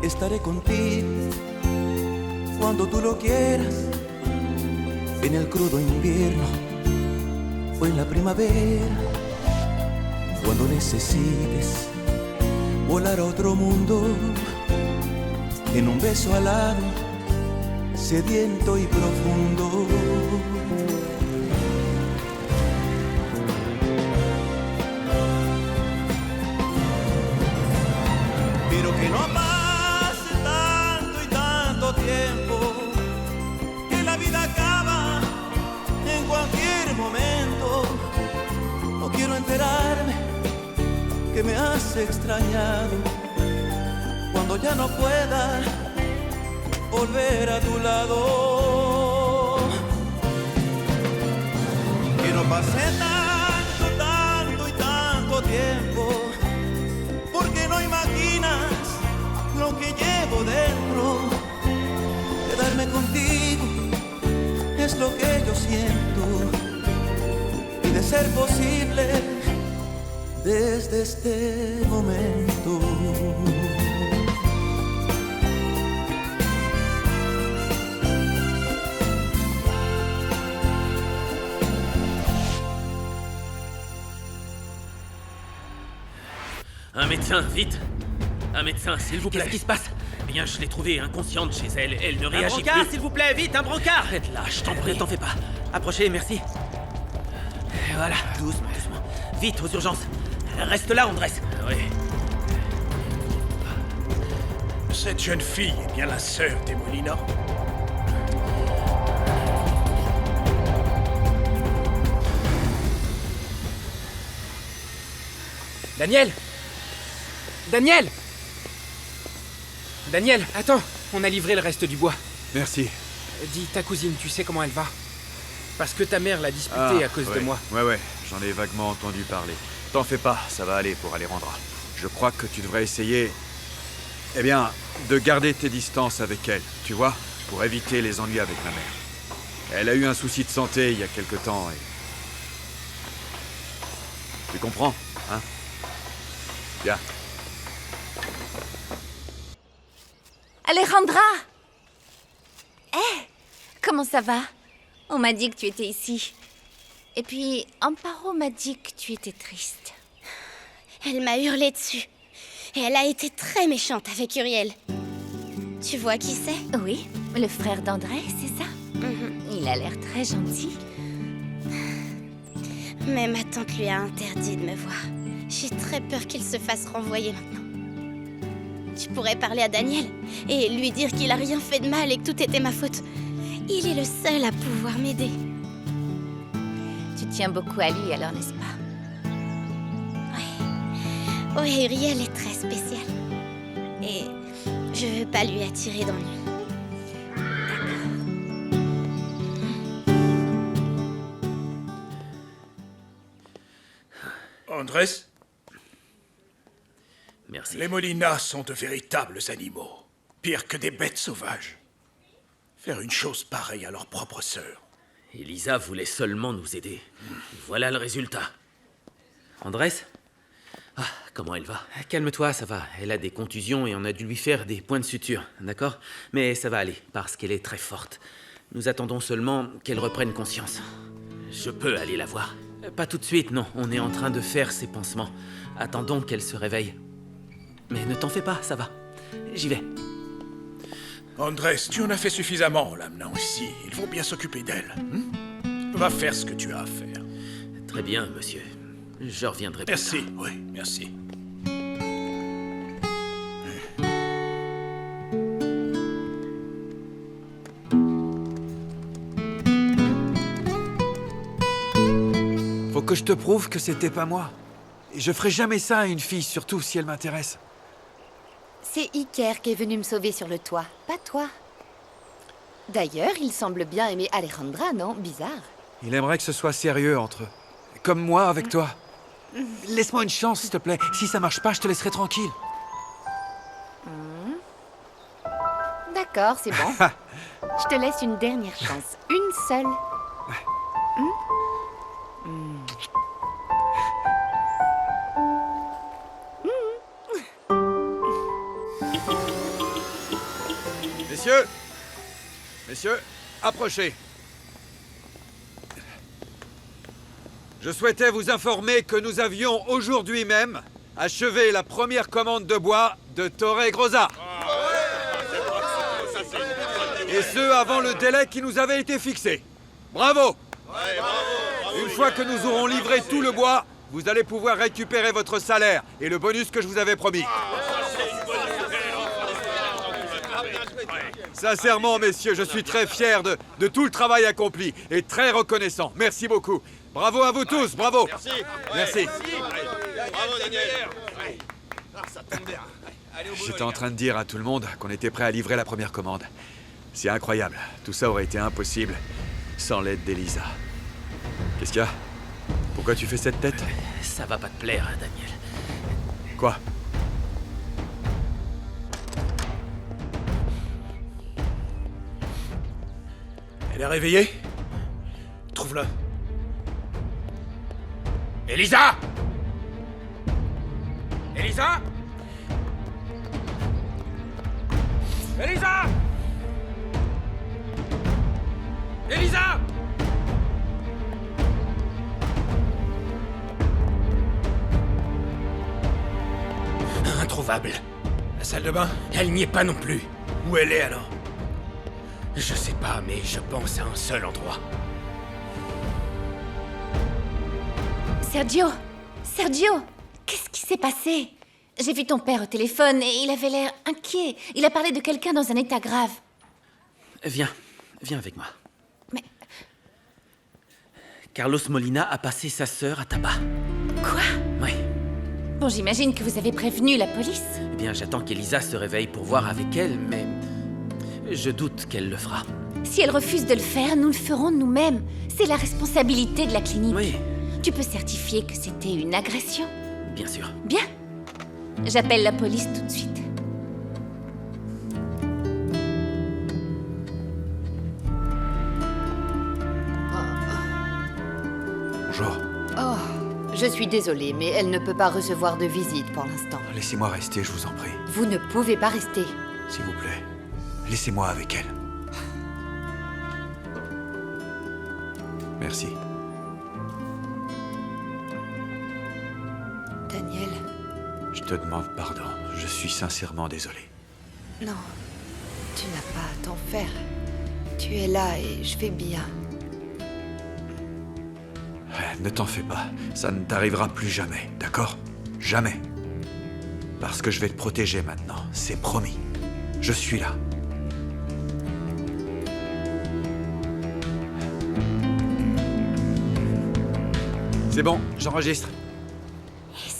Estaré contigo cuando tú lo quieras, en el crudo invierno o en la primavera, cuando necesites volar a otro mundo, en un beso alado, sediento y profundo. Pero que no pase tanto y tanto tiempo, que la vida acaba en cualquier momento. No quiero enterarme que me has extrañado cuando ya no pueda volver a tu lado. Que no pase tanto y tanto tiempo, porque no imaginas lo que llevo dentro. Quedarme contigo es lo que yo siento, y de ser posible desde este momento. Un médecin, vite! Un médecin, s'il vous plaît. Qu'est-ce qui se passe? Bien, je l'ai trouvée inconsciente chez elle. Elle ne Un réagit brancard, plus. s'il vous plaît, vite, un brancard! Arrête là, je t'en Ne prie. t'en fais pas. Approchez, merci. Et voilà, doucement, doucement. Vite, aux urgences. Reste là, Andrés. Oui. Cette jeune fille est bien la sœur des Molina. Daniel! Daniel! Daniel, attends, on a livré le reste du bois. Merci. Dis, ta cousine, tu sais comment elle va? Parce que ta mère l'a disputée à cause de moi. Ouais, j'en ai vaguement entendu parler. T'en fais pas, ça va aller pour Alejandra. Je crois que tu devrais essayer, eh bien, de garder tes distances avec elle, tu vois, pour éviter les ennuis avec ma mère. Elle a eu un souci de santé il y a quelque temps et... Tu comprends, hein? Bien. Alejandra! Comment ça va? On m'a dit que tu étais ici. Et puis, Amparo m'a dit que tu étais triste. Elle m'a hurlé dessus. Et elle a été très méchante avec Uriel. Tu vois qui c'est? Oui, le frère d'André, c'est ça? Il a l'air très gentil. Mais ma tante lui a interdit de me voir. J'ai très peur qu'il se fasse renvoyer maintenant. Tu pourrais parler à Daniel et lui dire qu'il a rien fait de mal et que tout était ma faute. Il est le seul à pouvoir m'aider. Tu tiens beaucoup à lui alors, n'est-ce pas? Oui, Uriel est très spécial. Et je veux pas lui attirer d'ennui. Andrés, Merci. les Molina sont de véritables animaux. Pire que des bêtes sauvages. Faire une chose pareille à leur propre sœur. Elisa voulait seulement nous aider. Voilà le résultat. Andrés? Ah, comment elle va? Calme-toi, ça va. Elle a des contusions et on a dû lui faire des points de suture, d'accord? Mais ça va aller, parce qu'elle est très forte. Nous attendons seulement qu'elle reprenne conscience. Je peux aller la voir. Pas tout de suite, non. On est en train de faire ses pansements. Attendons qu'elle se réveille. Mais ne t'en fais pas, ça va. J'y vais. Andrés, tu en as fait suffisamment en l'amenant ici. Il faut bien s'occuper d'elle. Va faire ce que tu as à faire. Très bien, monsieur. Je reviendrai plus Merci, tard. oui, merci. Faut que je te prouve que c'était pas moi. Et je ferai jamais ça à une fille, surtout si elle m'intéresse. C'est Iker qui est venu me sauver sur le toit, pas toi. D'ailleurs, il semble bien aimer Alejandra, non? Bizarre. Il aimerait que ce soit sérieux entre eux. Comme moi avec toi. Laisse-moi une chance, s'il te plaît. Si ça marche pas, je te laisserai tranquille. D'accord, c'est bon. Je te laisse une dernière chance. Une seule. Messieurs, approchez. Je souhaitais vous informer que nous avions aujourd'hui même achevé la première commande de bois de Torre Grossa. Et ce, avant le délai qui nous avait été fixé. Bravo! Une fois que nous aurons livré tout le bois, vous allez pouvoir récupérer votre salaire et le bonus que je vous avais promis. Sincèrement, messieurs, je suis très fier de tout le travail accompli et très reconnaissant. Merci beaucoup. Bravo à vous tous, bravo. Merci. Bravo, Daniel. Ça tombe bien. J'étais en train de dire à tout le monde qu'on était prêt à livrer la première commande. C'est incroyable. Tout ça aurait été impossible sans l'aide d'Elisa. Qu'est-ce qu'il y a? Pourquoi tu fais cette tête? Ça va pas te plaire, Daniel. Quoi? Elle est réveillée? Trouve-la. Elisa! Elisa! Elisa! Elisa! Introuvable. La salle de bain? Elle n'y est pas non plus. Où elle est alors? Je sais pas, mais je pense à un seul endroit. Sergio! Sergio! Qu'est-ce qui s'est passé? J'ai vu ton père au téléphone et il avait l'air inquiet. Il a parlé de quelqu'un dans un état grave. Viens avec moi. Mais... Carlos Molina a passé sa sœur à tabac. Quoi? Oui. Bon, j'imagine que vous avez prévenu la police. Eh bien, j'attends qu'Elisa se réveille pour voir avec elle, mais... je doute qu'elle le fera. Si elle refuse de le faire, nous le ferons nous-mêmes. C'est la responsabilité de la clinique. Oui, Tu peux certifier que c'était une agression? bien sûr. Bien. J'appelle la police tout de suite. Bonjour. Oh, je suis désolée, mais elle ne peut pas recevoir de visite pour l'instant. Laissez-moi rester, je vous en prie. Vous ne pouvez pas rester. S'il vous plaît. Laissez-moi avec elle. Merci. Daniel, Je te demande pardon. Je suis sincèrement désolé. non. Tu n'as pas à t'en faire. Tu es là et je vais bien. Ne t'en fais pas. Ça ne t'arrivera plus jamais, d'accord? Jamais. Parce que je vais te protéger maintenant. C'est promis. Je suis là. C'est bon, j'enregistre.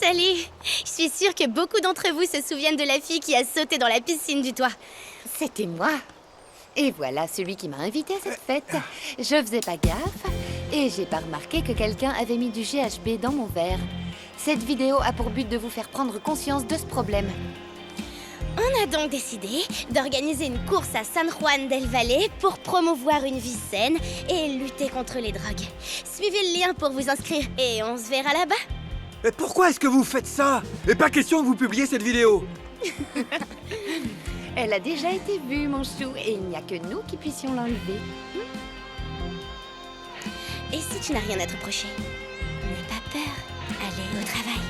Salut! Je suis sûre que beaucoup d'entre vous se souviennent de la fille qui a sauté dans la piscine du toit. C'était moi. Et voilà celui qui m'a invité à cette fête. Je faisais pas gaffe et j'ai pas remarqué que quelqu'un avait mis du GHB dans mon verre. Cette vidéo a pour but de vous faire prendre conscience de ce problème. On a donc décidé d'organiser une course à San Juan del Valle pour promouvoir une vie saine et lutter contre les drogues. Suivez le lien pour vous inscrire et on se verra là-bas. Mais pourquoi est-ce que vous faites ça? Et pas question de vous publier cette vidéo. Elle a déjà été vue, mon chou, et il n'y a que nous qui puissions l'enlever. Et si tu n'as rien à te reprocher, n'aie pas peur, allez au travail.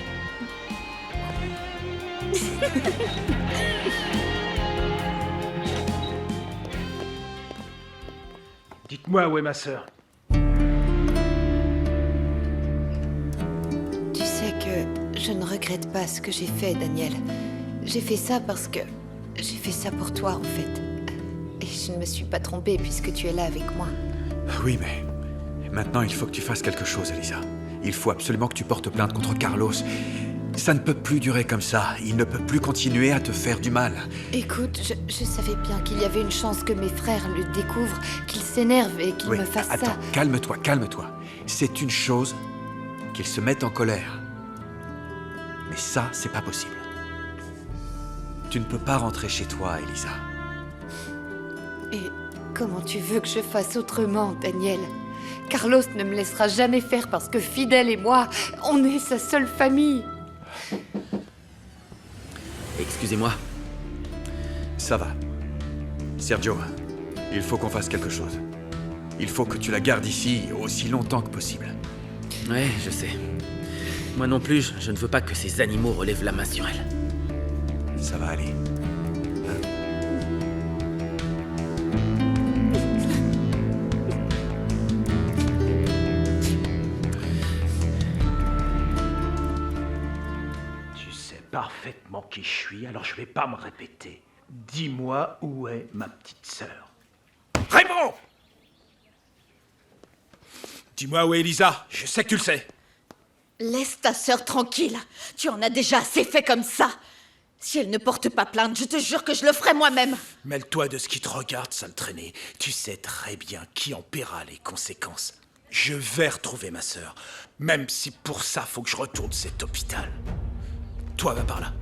Dites-moi où est ma sœur. Tu sais que je ne regrette pas ce que j'ai fait, Daniel. J'ai fait ça parce que... j'ai fait ça pour toi, en fait. Et je ne me suis pas trompée puisque tu es là avec moi. Oui, mais... maintenant, il faut que tu fasses quelque chose, Elisa. Il faut absolument que tu portes plainte contre Carlos. Ça ne peut plus durer comme ça. Il ne peut plus continuer à te faire du mal. Écoute, je savais bien qu'il y avait une chance que mes frères le découvrent, qu'ils s'énervent et qu'ils Oui, me fassent attends, ça. calme-toi, calme-toi. C'est une chose qu'ils se mettent en colère. Mais ça, c'est pas possible. Tu ne peux pas rentrer chez toi, Elisa. Et comment tu veux que je fasse autrement, Daniel? Carlos ne me laissera jamais faire parce que Fidel et moi, on est sa seule famille. Excusez-moi. Ça va. Sergio, il faut qu'on fasse quelque chose. Il faut que tu la gardes ici aussi longtemps que possible. Ouais, je sais. Moi non plus, je ne veux pas que ces animaux relèvent la main sur elle. Ça va aller. Tu sais parfaitement qui je suis, alors je vais pas me répéter. Dis-moi où est ma petite sœur. Réponds! Dis-moi où est Elisa, je sais que tu le sais. Laisse ta sœur tranquille. Tu en as déjà assez fait comme ça. Si elle ne porte pas plainte, je te jure que je le ferai moi-même. Mêle-toi de ce qui te regarde, sale traîné. Tu sais très bien qui en paiera les conséquences. Je vais retrouver ma sœur, même si pour ça, faut que je retourne cet hôpital. Toi, va par là.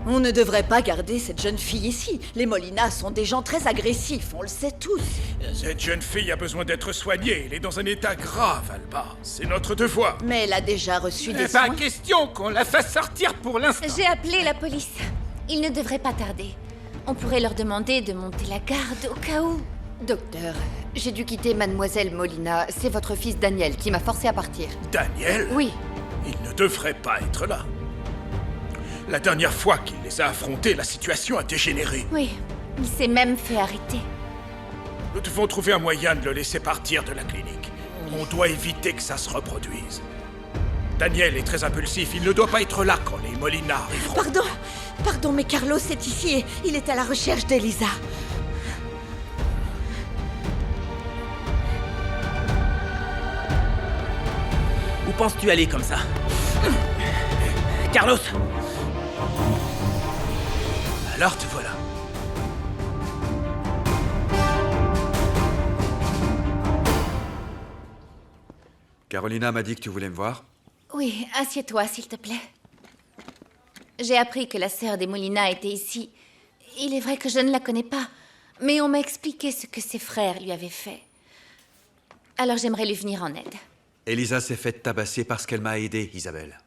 On ne devrait pas garder cette jeune fille ici. Les Molina sont des gens très agressifs, on le sait tous. Cette jeune fille a besoin d'être soignée. Elle est dans un état grave, Alba. C'est notre devoir. Mais elle a déjà reçu des Pas soins. question qu'on la fasse sortir pour l'instant. J'ai appelé la police. Ils ne devraient pas tarder. On pourrait leur demander de monter la garde au cas où. Docteur, j'ai dû quitter Mademoiselle Molina. C'est votre fils Daniel qui m'a forcé à partir. Daniel? Oui. Il ne devrait pas être là. La dernière fois qu'il les a affrontés, la situation a dégénéré. Oui, il s'est même fait arrêter. Nous devons trouver un moyen de le laisser partir de la clinique. On doit éviter que ça se reproduise. Daniel est très impulsif, il ne doit pas être là quand les Molina arriveront. Pardon, mais Carlos est ici et il est à la recherche d'Elisa. Où penses-tu aller comme ça? Carlos! Alors te voilà. Carolina m'a dit que tu voulais me voir. Oui, assieds-toi, s'il te plaît. J'ai appris que la sœur des Molina était ici. Il est vrai que je ne la connais pas, mais on m'a expliqué ce que ses frères lui avaient fait. Alors j'aimerais lui venir en aide. Elisa s'est faite tabasser parce qu'elle m'a aidé, Isabelle.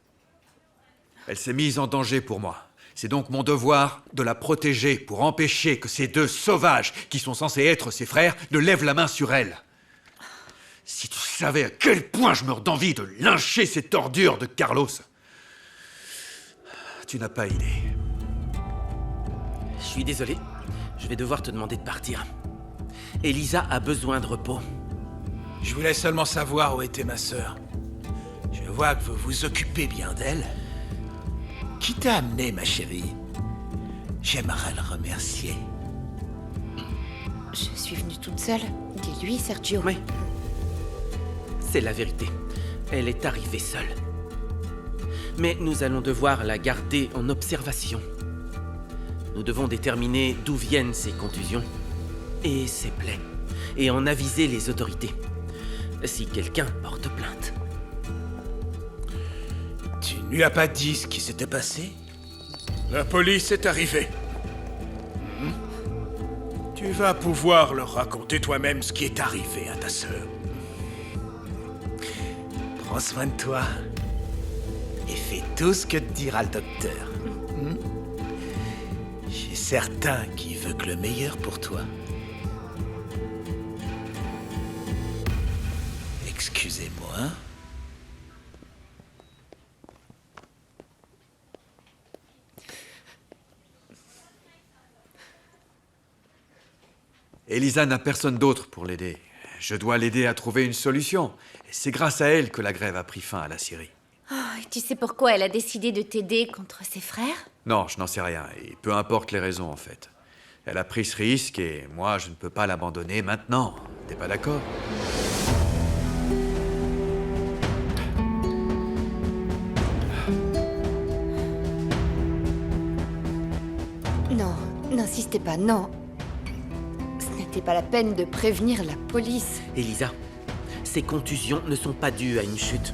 Elle s'est mise en danger pour moi. C'est donc mon devoir de la protéger pour empêcher que ces deux sauvages, qui sont censés être ses frères, ne lèvent la main sur elle. Si tu savais à quel point je meurs d'envie de lyncher ces ordures de Carlos. Tu n'as pas idée. Je suis désolé. Je vais devoir te demander de partir. Elisa a besoin de repos. Je voulais seulement savoir où était ma sœur. Je vois que vous vous occupez bien d'elle. Qui t'a amené, ma chérie? J'aimerais le remercier. Je suis venue toute seule. Dis-lui, Sergio. Oui. C'est la vérité. Elle est arrivée seule. Mais nous allons devoir la garder en observation. Nous devons déterminer d'où viennent ces contusions et ces plaies, et en aviser les autorités, si quelqu'un porte plainte. Tu ne lui as pas dit ce qui s'était passé? La police est arrivée. Tu vas pouvoir leur raconter toi-même ce qui est arrivé à ta sœur. Prends soin de toi et fais tout ce que te dira le docteur. Je suis certain qu'il veut que le meilleur pour toi. Excusez-moi. Elisa n'a personne d'autre pour l'aider. Je dois l'aider à trouver une solution. C'est grâce à elle que la grève a pris fin à la Syrie. Oh, et tu sais pourquoi elle a décidé de t'aider contre ses frères? Non, je n'en sais rien, et peu importe les raisons en fait. Elle a pris ce risque et moi je ne peux pas l'abandonner maintenant. T'es pas d'accord? Non, n'insistez pas, non. Ce n'était pas la peine de prévenir la police. Elisa, ces contusions ne sont pas dues à une chute.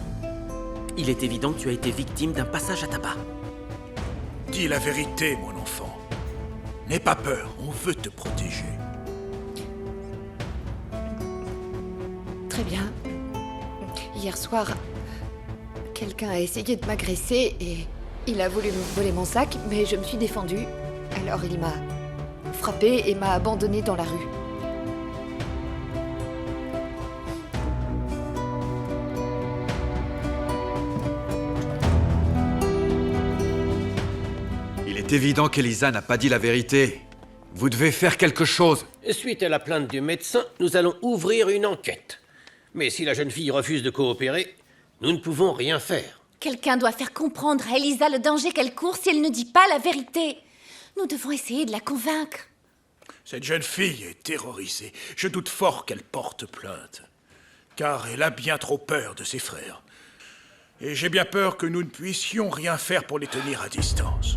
Il est évident que tu as été victime d'un passage à tabac. Dis la vérité, mon enfant. N'aie pas peur, on veut te protéger. Très bien. Hier soir, quelqu'un a essayé de m'agresser et il a voulu me voler mon sac, mais je me suis défendue. Alors il m'a frappée et m'a abandonnée dans la rue. Il est évident qu'Elisa n'a pas dit la vérité. Vous devez faire quelque chose. Suite à la plainte du médecin, nous allons ouvrir une enquête. Mais si la jeune fille refuse de coopérer, nous ne pouvons rien faire. Quelqu'un doit faire comprendre à Elisa le danger qu'elle court si elle ne dit pas la vérité. Nous devons essayer de la convaincre. Cette jeune fille est terrorisée. Je doute fort qu'elle porte plainte. Car elle a bien trop peur de ses frères. Et j'ai bien peur que nous ne puissions rien faire pour les tenir à distance.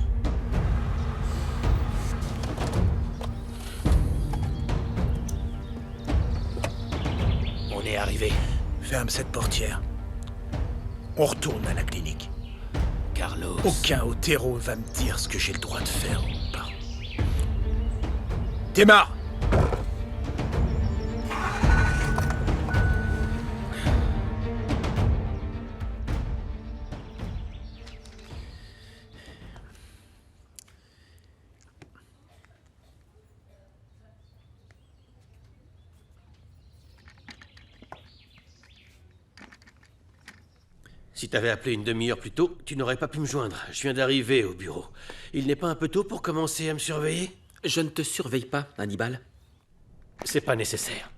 On est arrivé. Ferme cette portière. On retourne à la clinique. Carlos... Aucun Otero va me dire ce que j'ai le droit de faire ou pas. Démarre! Si t'avais appelé une demi-heure plus tôt, tu n'aurais pas pu me joindre. Je viens d'arriver au bureau. Il n'est pas un peu tôt pour commencer à me surveiller? Je ne te surveille pas, Hannibal. C'est pas nécessaire.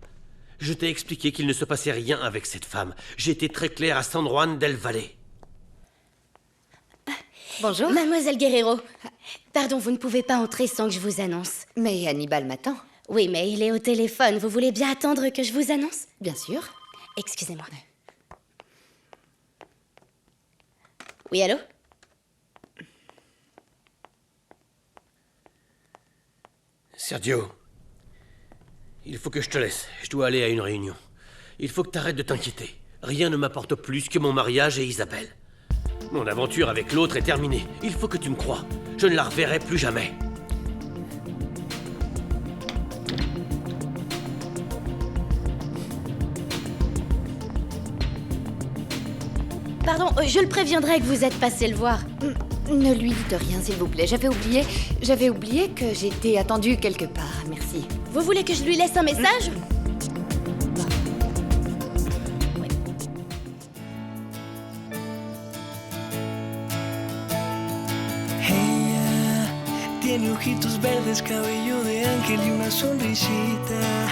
Je t'ai expliqué qu'il ne se passait rien avec cette femme. J'ai été très clair à San Juan del Valle. Bonjour. Mademoiselle Guerrero. Pardon, vous ne pouvez pas entrer sans que je vous annonce. Mais Hannibal m'attend. Oui, mais il est au téléphone. Vous voulez bien attendre que je vous annonce? Bien sûr. Excusez-moi. Oui, allô? Sergio, il faut que je te laisse. Je dois aller à une réunion. Il faut que t'arrêtes de t'inquiéter. Rien ne m'apporte plus que mon mariage et Isabelle. Mon aventure avec l'autre est terminée. Il faut que tu me crois. Je ne la reverrai plus jamais. Pardon, je le préviendrai que vous êtes passé le voir. Ne lui dites rien, s'il vous plaît. J'avais oublié que j'étais attendue quelque part. Merci. Vous voulez que je lui laisse un message? Ella tiene ojitos verdes, cabello de ángel y una sonrisita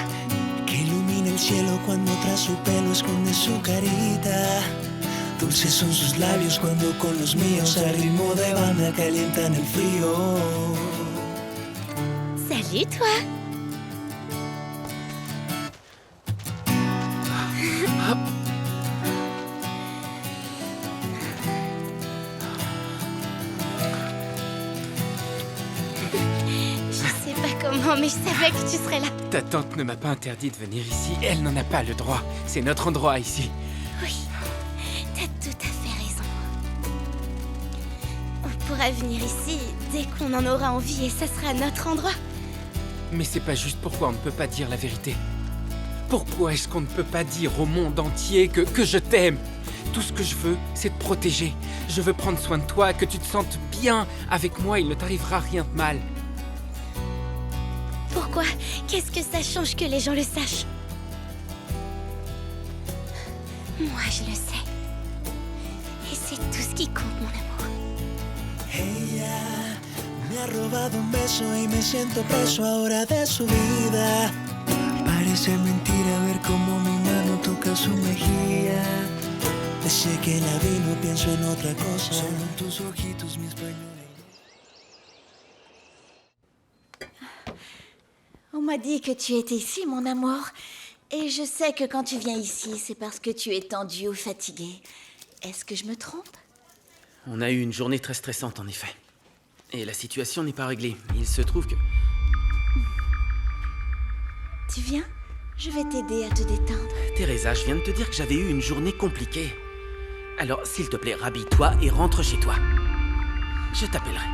que ilumina el cielo cuando tras su pelo esconde su carita. Dulces son sus labios cuando con los míos al ritmo de banda calientan el frío. Salut, toi. Je sais pas comment, mais je savais que tu serais là. Ta tante ne m'a pas interdit de venir ici. Elle n'en a pas le droit. C'est notre endroit ici. Oui, t'as tout à fait raison. On pourra venir ici dès qu'on en aura envie et ça sera notre endroit. Mais c'est pas juste pourquoi on ne peut pas dire la vérité. Pourquoi est-ce qu'on ne peut pas dire au monde entier que je t'aime? Tout ce que je veux, c'est te protéger. Je veux prendre soin de toi, que tu te sentes bien. Avec moi, il ne t'arrivera rien de mal. Pourquoi? Qu'est-ce que ça change que les gens le sachent? Moi, je le sais. Et c'est tout ce qui compte, mon amour. Ella me ha robado un beso y me siento preso ahora de su vida. Parece mentira ver cómo mi mano toca su mejilla. Desde que la vi no pienso en otra cosa. Solo en tus ojitos, mi español. On m'a dit que tu étais ici, mon amour. Et je sais que quand tu viens ici, c'est parce que tu es tendu ou fatigué. Est-ce que je me trompe? On a eu une journée très stressante, en effet. Et la situation n'est pas réglée. Il se trouve que... Tu viens? Je vais t'aider à te détendre. Teresa, je viens de te dire que j'avais eu une journée compliquée. Alors, s'il te plaît, rhabille-toi et rentre chez toi. Je t'appellerai.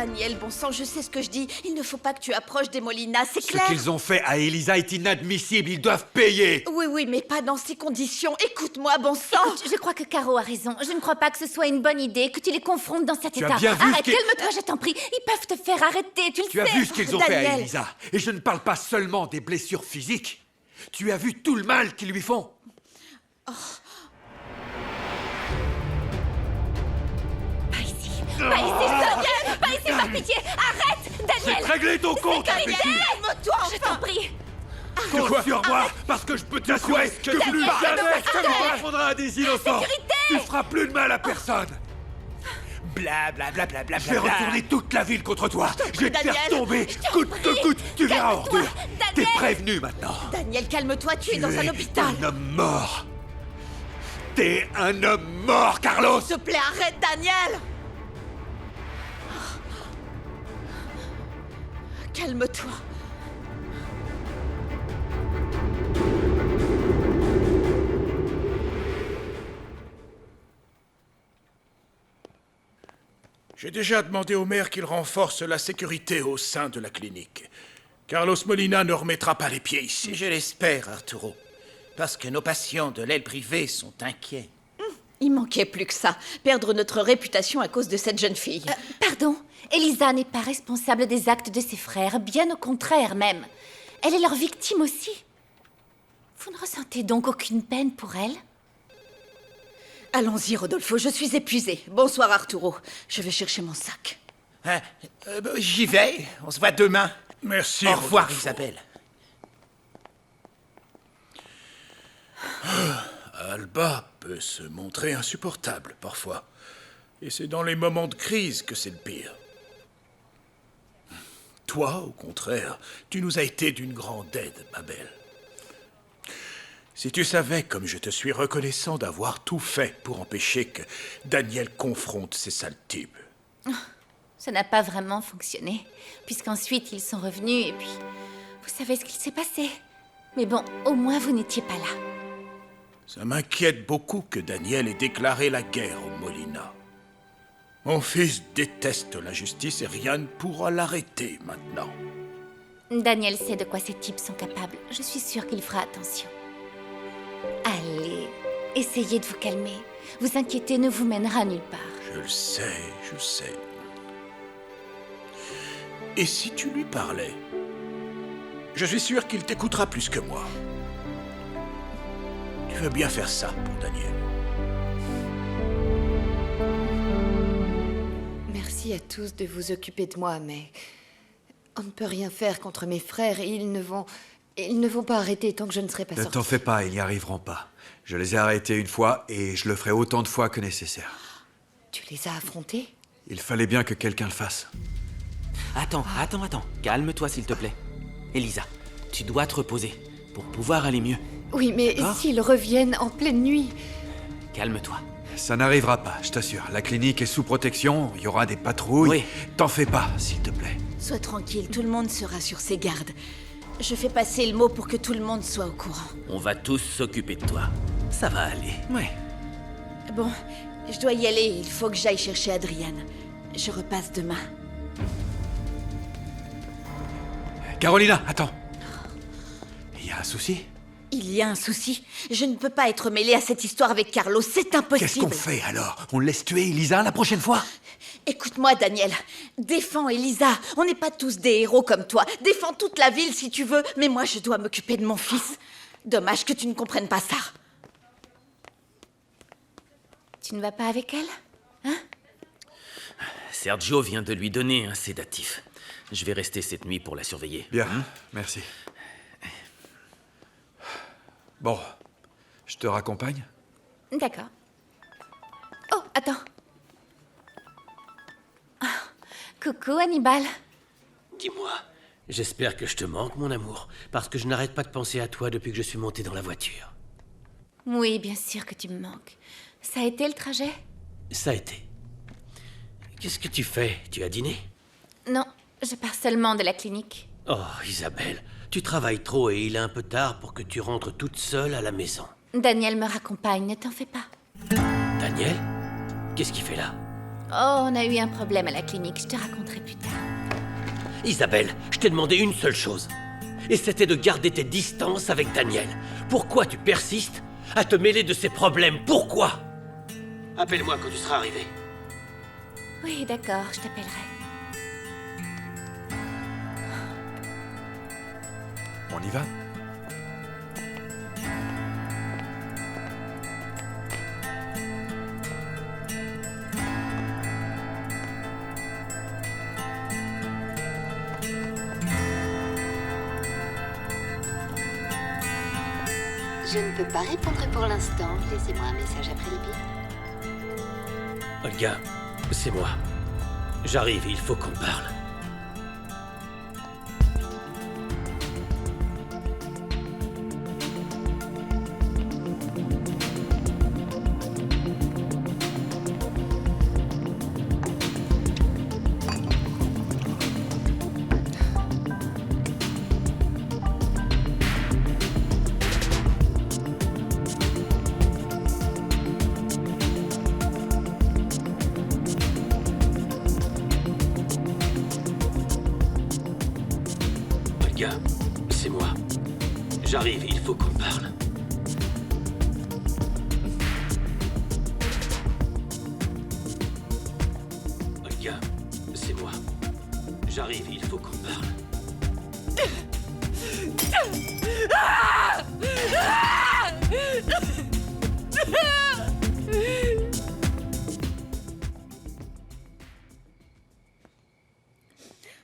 Daniel, bon sang, je sais ce que je dis. Il ne faut pas que tu approches des Molina, c'est clair. Ce qu'ils ont fait à Elisa est inadmissible, ils doivent payer. Oui, mais pas dans ces conditions. Écoute-moi, bon sang. Écoute, je crois que Caro a raison. Je ne crois pas que ce soit une bonne idée que tu les confrontes dans cet Tu as état. bien vu Arrête, ce calme-toi, je t'en prie. Ils peuvent te faire arrêter, tu le sais. Tu as vu ce qu'ils ont fait à Daniel. Elisa. Et je ne parle pas seulement des blessures physiques. Tu as vu tout le mal qu'ils lui font. Pas ici, Daniel. Pas ici, par pitié. Arrête, Daniel. J'ai réglé ton compte, Sécurité. imbécile. Calme-toi, Je t'en prie. Compte sur moi, parce que je peux t'assurer que plus jamais tu ne répondras à des innocents. Tu feras plus de mal à personne. Bla bla bla bla bla Je vais bla, bla. retourner toute la ville contre toi. Je vais te faire Daniel. tomber, coûte que coûte. Tu verras, ordure. T'es Daniel. prévenu maintenant. Daniel, calme-toi, tu es dans un hôpital. un homme mort. T'es un homme mort, Carlos. S'il te plaît, arrête, Daniel. Calme-toi. J'ai déjà demandé au maire qu'il renforce la sécurité au sein de la clinique. Carlos Molina ne remettra pas les pieds ici. Je l'espère, Arturo. Parce que nos patients de l'aile privée sont inquiets. Il manquait plus que ça. Perdre notre réputation à cause de cette jeune fille. Pardon, Elisa n'est pas responsable des actes de ses frères, bien au contraire même. Elle est leur victime aussi. Vous ne ressentez donc aucune peine pour elle? Allons-y, Rodolfo, je suis épuisée. Bonsoir, Arturo. Je vais chercher mon sac. Hein, j'y vais. On se voit demain. Merci. Au revoir, Rodolfo. Isabelle. Alba peut se montrer insupportable parfois. Et c'est dans les moments de crise que c'est le pire. Toi, au contraire, tu nous as été d'une grande aide, ma belle. Si tu savais comme je te suis reconnaissant d'avoir tout fait pour empêcher que Daniel confronte ces sales types. Ça n'a pas vraiment fonctionné, puisqu'ensuite ils sont revenus et puis... Vous savez ce qu'il s'est passé. Mais bon, au moins vous n'étiez pas là. Ça m'inquiète beaucoup que Daniel ait déclaré la guerre aux Molina. Mon fils déteste la justice et rien ne pourra l'arrêter maintenant. Daniel sait de quoi ces types sont capables. Je suis sûre qu'il fera attention. Allez, essayez de vous calmer. Vous inquiéter ne vous mènera nulle part. Je le sais, je sais. Et si tu lui parlais? Je suis sûr qu'il t'écoutera plus que moi. Tu veux bien faire ça pour Daniel. Merci à tous de vous occuper de moi, mais on ne peut rien faire contre mes frères et ils ne vont pas arrêter tant que je ne serai pas Ne sortie. t'en fais pas, ils n'y arriveront pas. Je les ai arrêtés une fois et je le ferai autant de fois que nécessaire. Tu les as affrontés? Il fallait bien que quelqu'un le fasse. Attends. Calme-toi, s'il te plaît. Elisa, tu dois te reposer pour pouvoir aller mieux. Oui, mais D'accord. s'ils reviennent en pleine nuit... Calme-toi. Ça n'arrivera pas, je t'assure. La clinique est sous protection, il y aura des patrouilles. Oui. T'en fais pas, s'il te plaît. Sois tranquille, tout le monde sera sur ses gardes. Je fais passer le mot pour que tout le monde soit au courant. On va tous s'occuper de toi. Ça va aller. Ouais. Bon, je dois y aller, il faut que j'aille chercher Adriane. Je repasse demain. Carolina, attends. Il y a un souci? Il y a un souci. Je ne peux pas être mêlée à cette histoire avec Carlos, c'est impossible. Qu'est-ce qu'on fait alors? On laisse tuer Elisa la prochaine fois? Écoute-moi, Daniel. Défends Elisa. On n'est pas tous des héros comme toi. Défends toute la ville si tu veux, mais moi je dois m'occuper de mon fils. Dommage que tu ne comprennes pas ça. Tu ne vas pas avec elle? Hein? Sergio vient de lui donner un sédatif. Je vais rester cette nuit pour la surveiller. Bien, merci. Bon, je te raccompagne? D'accord. Oh, attends. Ah, coucou, Hannibal. Dis-moi, j'espère que je te manque, mon amour, parce que je n'arrête pas de penser à toi depuis que je suis monté dans la voiture. Oui, bien sûr que tu me manques. Ça a été le trajet? Ça a été. Qu'est-ce que tu fais? Tu as dîné? Non, je pars seulement de la clinique. Oh, Isabelle, tu travailles trop et il est un peu tard pour que tu rentres toute seule à la maison. Daniel me raccompagne, ne t'en fais pas. Daniel? Qu'est-ce qu'il fait là? Oh, on a eu un problème à la clinique, je te raconterai plus tard. Isabelle, je t'ai demandé une seule chose. Et c'était de garder tes distances avec Daniel. Pourquoi tu persistes à te mêler de ses problèmes? Pourquoi? Appelle-moi quand tu seras arrivé. Oui, d'accord, je t'appellerai. On y va? Je ne peux pas répondre pour l'instant. Laissez-moi un message après le bip. Olga, c'est moi. J'arrive, il faut qu'on parle. Olga, c'est moi. J'arrive, il faut qu'on parle. Olga, c'est moi. J'arrive, il faut qu'on parle.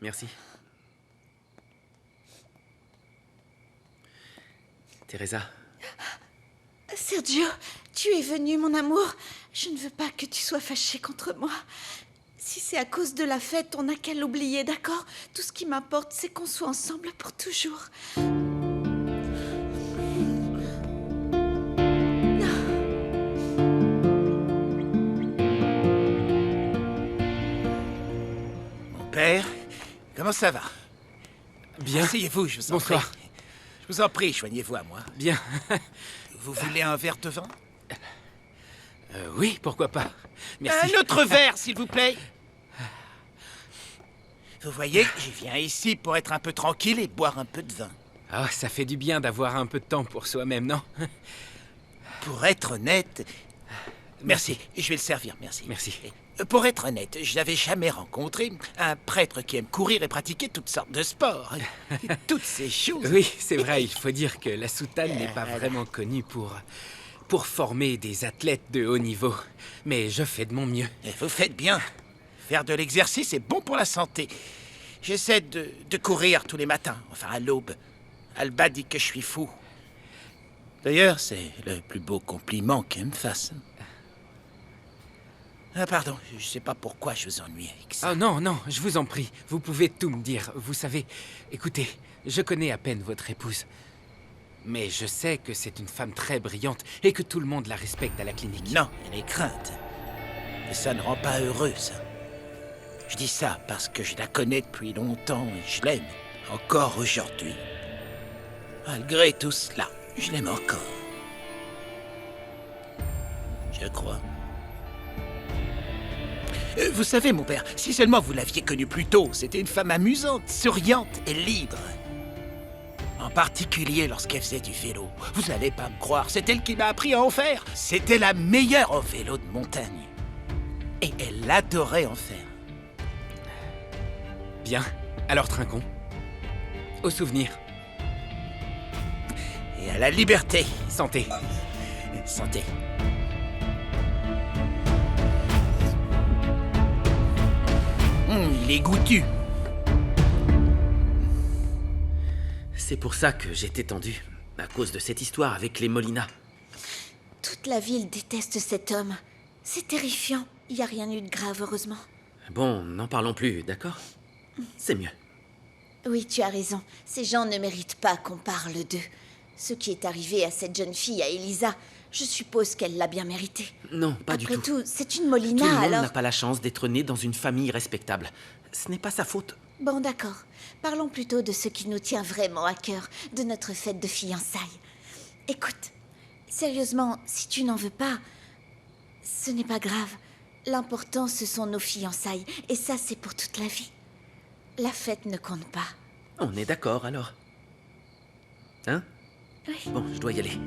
Merci. Teresa. Sergio, tu es venu, mon amour. Je ne veux pas que tu sois fâché contre moi. Si c'est à cause de la fête, on n'a qu'à l'oublier, d'accord? Tout ce qui m'importe, c'est qu'on soit ensemble pour toujours. Mon père, comment ça va? Bien. Asseyez-vous, je vous en prie. Bonsoir. Je vous en prie, joignez-vous à moi. Bien. Vous voulez un verre de vin? Oui, pourquoi pas. Merci. Un autre verre, s'il vous plaît. Vous voyez, je viens ici pour être un peu tranquille et boire un peu de vin. Ah, ça fait du bien d'avoir un peu de temps pour soi-même, non? Pour être honnête... Merci, je vais le servir, merci. Merci. Pour être honnête, je n'avais jamais rencontré un prêtre qui aime courir et pratiquer toutes sortes de sports. Toutes ces choses. Oui, c'est vrai, il faut dire que la soutane n'est pas vraiment connue pour former des athlètes de haut niveau. Mais je fais de mon mieux. Et vous faites bien. Faire de l'exercice est bon pour la santé. J'essaie de courir tous les matins, enfin à l'aube. Alba dit que je suis fou. D'ailleurs, c'est le plus beau compliment qu'elle me fasse. Ah, pardon, je sais pas pourquoi je vous ennuie avec ça. Oh non, non, je vous en prie, vous pouvez tout me dire. Vous savez, écoutez, je connais à peine votre épouse. Mais je sais que c'est une femme très brillante et que tout le monde la respecte à la clinique. Non, elle est crainte. Et ça ne rend pas heureuse. Je dis ça parce que je la connais depuis longtemps et je l'aime. Encore aujourd'hui. Malgré tout cela, je l'aime encore. Je crois. Vous savez, mon père, si seulement vous l'aviez connue plus tôt, c'était une femme amusante, souriante et libre. En particulier lorsqu'elle faisait du vélo. Vous n'allez pas me croire, c'est elle qui m'a appris à en faire. C'était la meilleure en vélo de montagne. Et elle adorait en faire. Bien, alors trinquons. Au souvenir. Et à la liberté. Santé. Santé. Il est goûtu. C'est pour ça que j'étais tendu, à cause de cette histoire avec les Molina. Toute la ville déteste cet homme. C'est terrifiant. Il n'y a rien eu de grave, heureusement. Bon, n'en parlons plus, d'accord? C'est mieux. Oui, tu as raison. Ces gens ne méritent pas qu'on parle d'eux. Ce qui est arrivé à cette jeune fille, à Elisa, je suppose qu'elle l'a bien mérité. Non, pas du tout. Après tout, c'est une Molina, Tout le monde alors... n'a pas la chance d'être né dans une famille respectable. Ce n'est pas sa faute. Bon, d'accord. Parlons plutôt de ce qui nous tient vraiment à cœur, de notre fête de fiançailles. Écoute, sérieusement, si tu n'en veux pas, ce n'est pas grave. L'important, ce sont nos fiançailles. Et ça, c'est pour toute la vie. La fête ne compte pas. On est d'accord, alors. Hein? Oui. Bon, je dois y aller.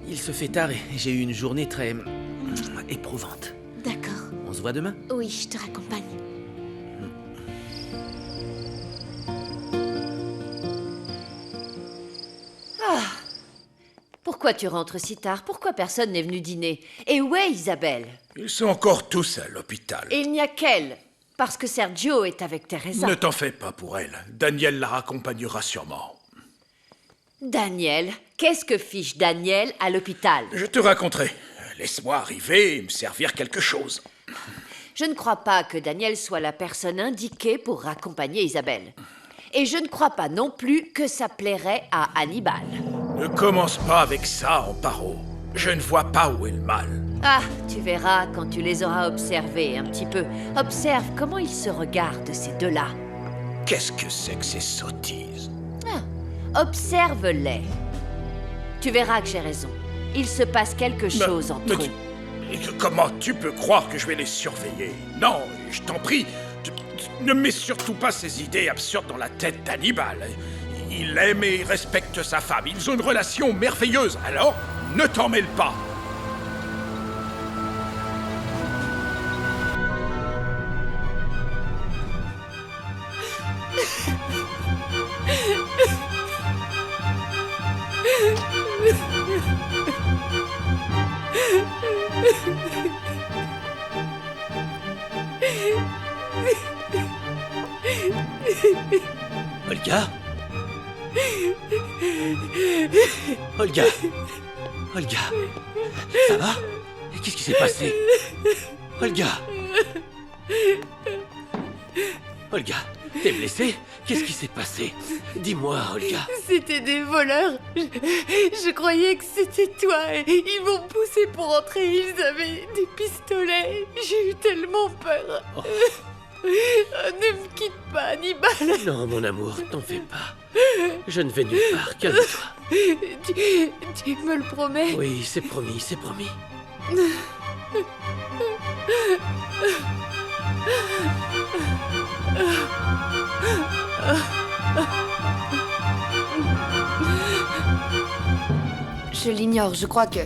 Il se fait tard et j'ai eu une journée très... éprouvante. D'accord. On se voit demain? Oui, je te raccompagne. Pourquoi tu rentres si tard? Pourquoi personne n'est venu dîner? Et où est Isabelle? Ils sont encore tous à l'hôpital. Et il n'y a qu'elle. Parce que Sergio est avec Teresa. Ne t'en fais pas pour elle. Daniel la raccompagnera sûrement. Daniel? Qu'est-ce que fiche Daniel à l'hôpital? Je te raconterai. Laisse-moi arriver et me servir quelque chose. Je ne crois pas que Daniel soit la personne indiquée pour raccompagner Isabelle. Et je ne crois pas non plus que ça plairait à Hannibal. Ne commence pas avec ça, Amparo. Je ne vois pas où est le mal. Ah, tu verras quand tu les auras observés un petit peu. Observe comment ils se regardent, ces deux-là. Qu'est-ce que c'est que ces sottises? Observe-les. Tu verras que j'ai raison. Il se passe quelque chose entre eux. Comment tu peux croire que je vais les surveiller? Non, je t'en prie, ne mets surtout pas ces idées absurdes dans la tête d'Hannibal. Il aime et respecte sa femme. Ils ont une relation merveilleuse, alors ne t'en mêle pas. Olga? Olga? Olga? Ça va? Qu'est-ce qui s'est passé? Olga? Olga, t'es blessée? Qu'est-ce qui s'est passé? Dis-moi, Olga. C'était des voleurs. Je croyais que c'était toi. Ils m'ont poussé pour entrer. Ils avaient des pistolets. J'ai eu tellement peur. Oh. Ne me quitte pas, Hannibal. Non, mon amour, t'en fais pas. Je ne vais nulle part, calme-toi. Tu me le promets? Oui, c'est promis, c'est promis. Je l'ignore, je crois que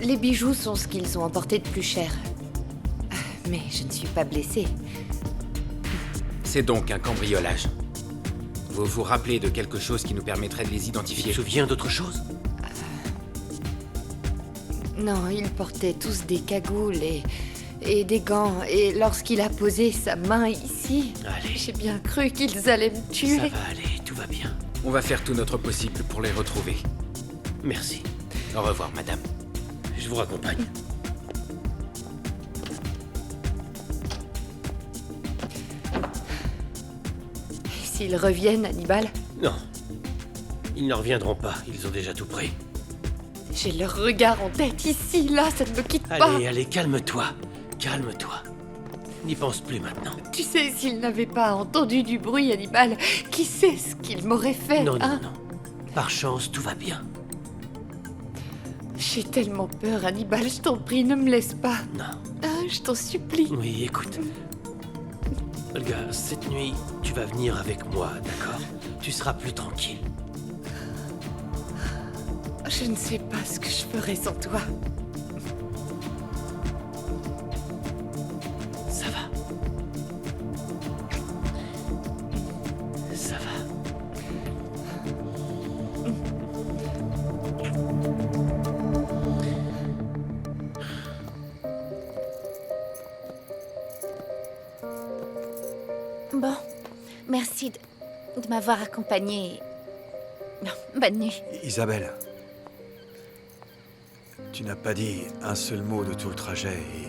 les bijoux sont ce qu'ils ont emporté de plus cher. Mais je ne suis pas blessée. C'est donc un cambriolage. Vous vous rappelez de quelque chose qui nous permettrait de les identifier? Tu te souviens d'autre chose? Non, ils portaient tous des cagoules et des gants. Et lorsqu'il a posé sa main ici, j'ai bien cru qu'ils allaient me tuer. Ça va aller, tout va bien. On va faire tout notre possible pour les retrouver. Merci. Au revoir, madame. Je vous raccompagne. Et s'ils reviennent, Hannibal? Non. Ils ne reviendront pas, ils ont déjà tout pris. J'ai leur regard en tête, ici, là, ça ne me quitte pas. Allez, calme-toi. Calme-toi. N'y pense plus maintenant. Tu sais, s'ils n'avaient pas entendu du bruit, Hannibal, qui sait ce qu'ils m'auraient fait, Non, hein? non, non. Par chance, tout va bien. J'ai tellement peur, Hannibal, je t'en prie, ne me laisse pas. Non. Ah, je t'en supplie. Oui, écoute. Olga, cette nuit, tu vas venir avec moi, d'accord? Tu seras plus tranquille. Je ne sais pas ce que je ferais sans toi. Ça va. Ça va. Bon, merci de m'avoir accompagnée. Bonne nuit. Isabelle, tu n'as pas dit un seul mot de tout le trajet et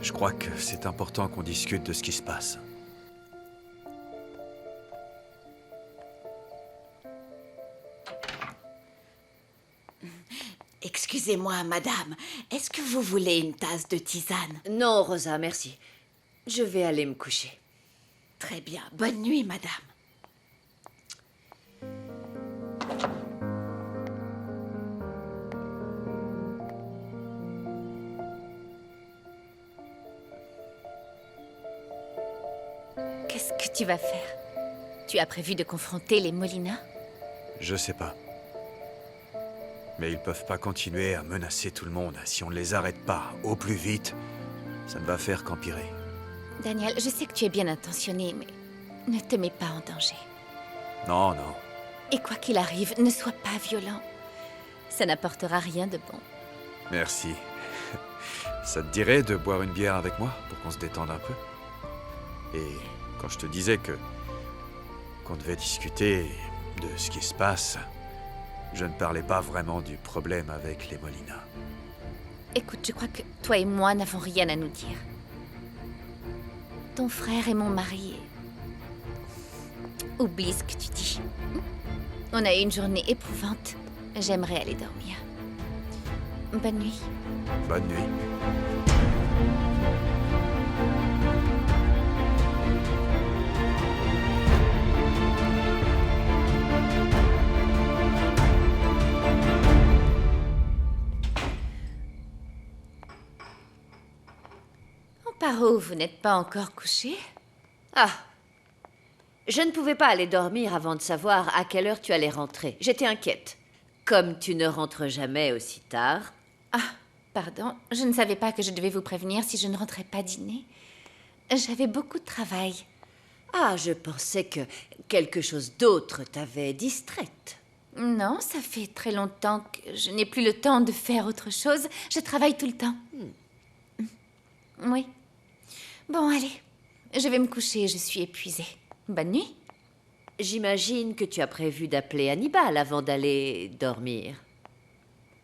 je crois que c'est important qu'on discute de ce qui se passe. Excusez-moi, madame. Est-ce que vous voulez une tasse de tisane? Non, Rosa, merci. Je vais aller me coucher. Très bien. Bonne nuit, madame. que tu vas faire? Tu as prévu de confronter les Molina? Je sais pas. Mais ils peuvent pas continuer à menacer tout le monde. Si on ne les arrête pas au plus vite, ça ne va faire qu'empirer. Daniel, je sais que tu es bien intentionné, mais ne te mets pas en danger. Non, non. Et quoi qu'il arrive, ne sois pas violent. Ça n'apportera rien de bon. Merci. Ça te dirait de boire une bière avec moi pour qu'on se détende un peu? Et quand je te disais qu'on devait discuter de ce qui se passe, je ne parlais pas vraiment du problème avec les Molina. Écoute, je crois que toi et moi n'avons rien à nous dire. Ton frère est mon mari. Oublie ce que tu dis. On a eu une journée éprouvante. J'aimerais aller dormir. Bonne nuit. Bonne nuit. Paro, vous n'êtes pas encore couché? Ah. Je ne pouvais pas aller dormir avant de savoir à quelle heure tu allais rentrer. J'étais inquiète. Comme tu ne rentres jamais aussi tard. Ah, pardon. Je ne savais pas que je devais vous prévenir si je ne rentrais pas dîner. J'avais beaucoup de travail. Ah, je pensais que quelque chose d'autre t'avait distraite. Non, ça fait très longtemps que je n'ai plus le temps de faire autre chose. Je travaille tout le temps. Oui. Bon, allez. Je vais me coucher, je suis épuisée. Bonne nuit. J'imagine que tu as prévu d'appeler Hannibal avant d'aller dormir.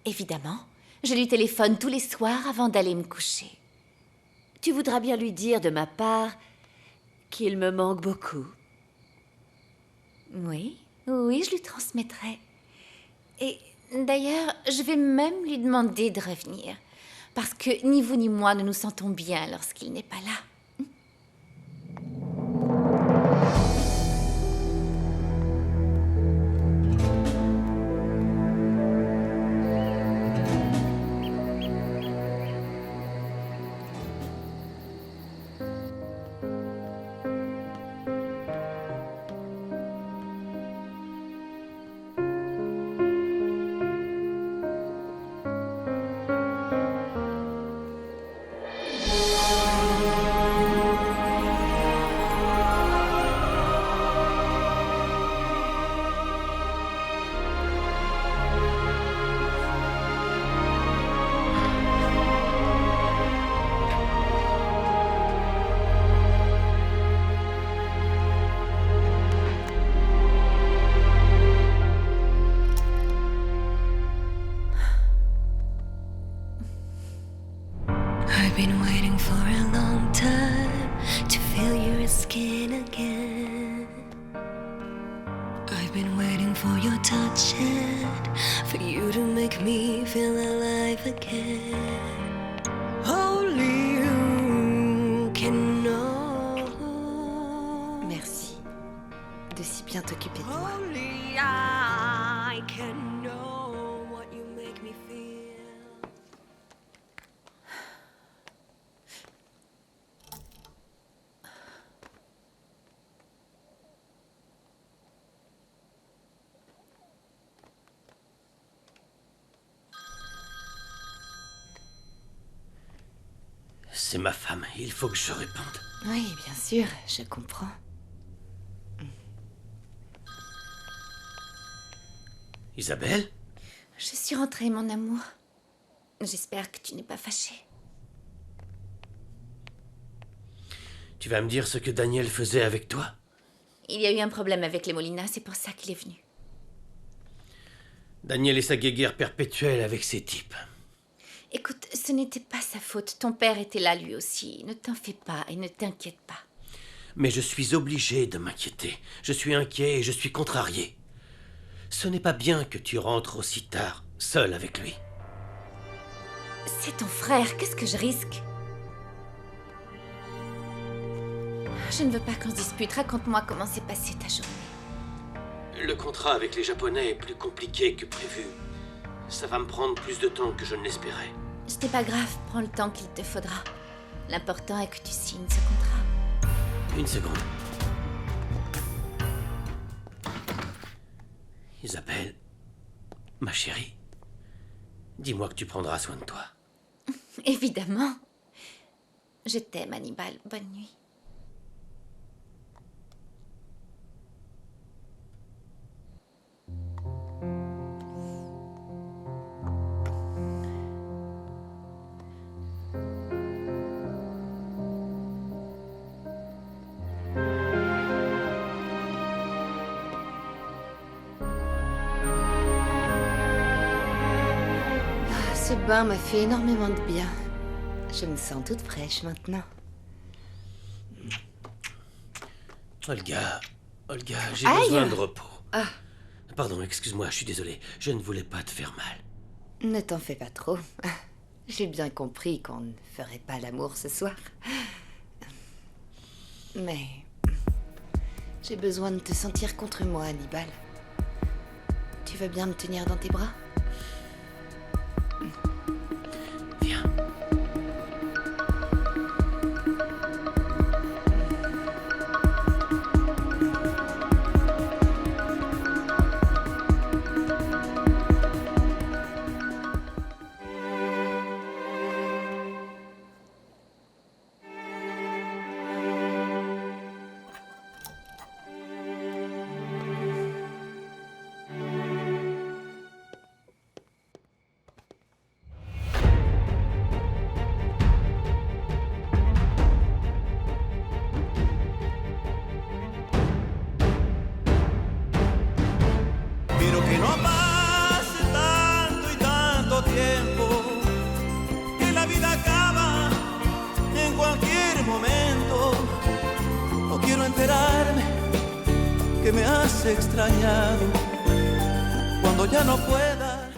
Évidemment. Je lui téléphone tous les soirs avant d'aller me coucher. Tu voudras bien lui dire de ma part qu'il me manque beaucoup. Oui, oui, je lui transmettrai. Et d'ailleurs, je vais même lui demander de revenir. Parce que ni vous ni moi ne nous sentons bien lorsqu'il n'est pas là. I've been waiting for a long time to feel your skin again. I've been waiting for your touch and for you to make me feel alive again. Only you can know. Merci de si bien t'occuper de moi. Only I can know what you make me feel. C'est ma femme, il faut que je réponde. Oui, bien sûr, je comprends. Isabelle? Je suis rentrée, mon amour. J'espère que tu n'es pas fâché. Tu vas me dire ce que Daniel faisait avec toi? Il y a eu un problème avec les Molina, c'est pour ça qu'il est venu. Daniel et sa guéguerre perpétuelle avec ces types. Écoute, ce n'était pas sa faute. Ton père était là lui aussi. Ne t'en fais pas et ne t'inquiète pas. Mais je suis obligé de m'inquiéter. Je suis inquiet et je suis contrarié. Ce n'est pas bien que tu rentres aussi tard, seul avec lui. C'est ton frère, qu'est-ce que je risque? Je ne veux pas qu'on se dispute. Raconte-moi comment s'est passée ta journée. Le contrat avec les Japonais est plus compliqué que prévu. Ça va me prendre plus de temps que je ne l'espérais. Ce n'est pas grave, prends le temps qu'il te faudra. L'important est que tu signes ce contrat. Une seconde. Isabelle, ma chérie, dis-moi que tu prendras soin de toi. Évidemment. Je t'aime, Hannibal. Bonne nuit. Ce bain m'a fait énormément de bien. Je me sens toute fraîche maintenant. Olga, j'ai Aïe! besoin de repos. Ah, Pardon, excuse-moi, je suis désolé. Je ne voulais pas te faire mal. ne t'en fais pas trop. J'ai bien compris qu'on ne ferait pas l'amour ce soir. Mais j'ai besoin de te sentir contre moi, Hannibal. Tu veux bien me tenir dans tes bras? Viens. Pero que no pase tanto y tanto tiempo, que la vida acaba en cualquier momento. No quiero enterarme que me has extrañado cuando ya no puedas.